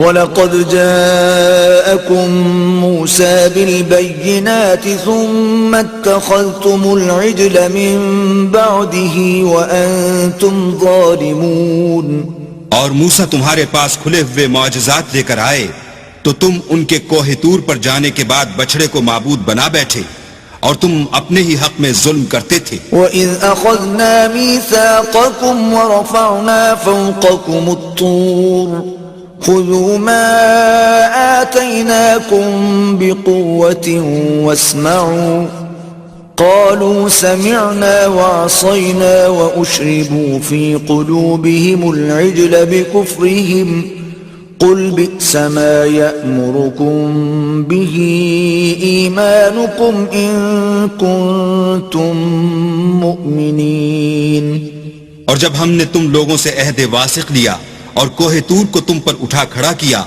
وَلَقَدْ جَاءَكُمْ مُوسَى بِالْبَيِّنَاتِ ثُمَّ اتَّخَذْتُمُ الْعِجْلَ مِنْ بَعْدِهِ وَأَنْتُمْ ظَالِمُونَ اور موسیٰ تمہارے پاس کھلے ہوئے معجزات لے کر آئے تو تم ان کے کوہ طور پر جانے کے بعد بچڑے کو معبود بنا بیٹھے اور تم اپنے ہی حق میں ظلم کرتے تھے. وَإِذْ أَخَذْنَا مِيثَاقَكُمْ وَرَفَعْنَا فَوْقَكُمُ الطُّورَ خُذُوا مَا آتَيْنَاكُمْ بِقُوَّةٍ وَاسْمَعُوا قَالُوا سَمِعْنَا وَعَصَيْنَا وَأُشْرِبُوا فِي قُلُوبِهِمُ الْعِجْلَ بِكُفْرِهِمْ قُلْ بِئْسَ مَا يَأْمُرُكُمْ بِهِ إِيمَانُكُمْ إِن كُنتُم مُؤْمِنِينَ. اور جب ہم نے تم لوگوں سے عہد واثق لیا اور کوہ طور کو تم پر اٹھا کھڑا کیا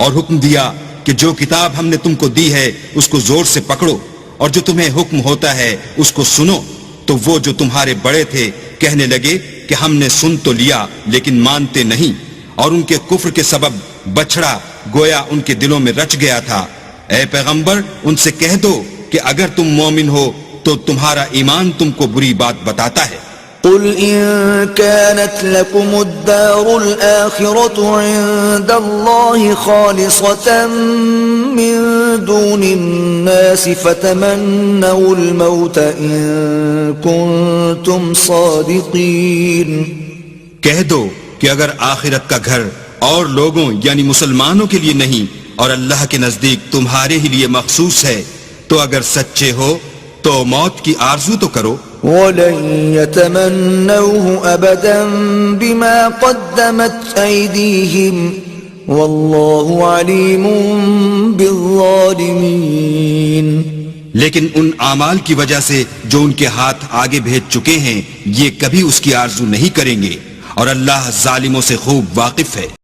اور حکم دیا کہ جو کتاب ہم نے تم کو دی ہے اس کو زور سے پکڑو اور جو تمہیں حکم ہوتا ہے اس کو سنو، تو وہ جو تمہارے بڑے تھے کہنے لگے کہ ہم نے سن تو لیا لیکن مانتے نہیں، اور ان کے کفر کے سبب بچڑا گویا ان کے دلوں میں رچ گیا تھا. اے پیغمبر ان سے کہہ دو کہ اگر تم مومن ہو تو تمہارا ایمان تم کو بری بات بتاتا ہے. قل إن كانت لكم الدار الآخرة عند الله خالصة من دون الناس فتمنوا الموت إن كنتم صادقين. کہہ دو کہ اگر آخرت کا گھر اور لوگوں یعنی مسلمانوں کے لیے نہیں اور اللہ کے نزدیک تمہارے ہی لیے مخصوص ہے تو اگر سچے ہو تو موت کی آرزو تو کرو. وَلَن يَتَمَنَّوْهُ أَبَدًا بِمَا قَدَّمَتْ أَيْدِيهِمْ وَاللَّهُ عَلِيمٌ بِالظَّالِمِينَ. لیکن ان اعمال کی وجہ سے جو ان کے ہاتھ آگے بھیج چکے ہیں یہ کبھی اس کی آرزو نہیں کریں گے اور اللہ ظالموں سے خوب واقف ہے.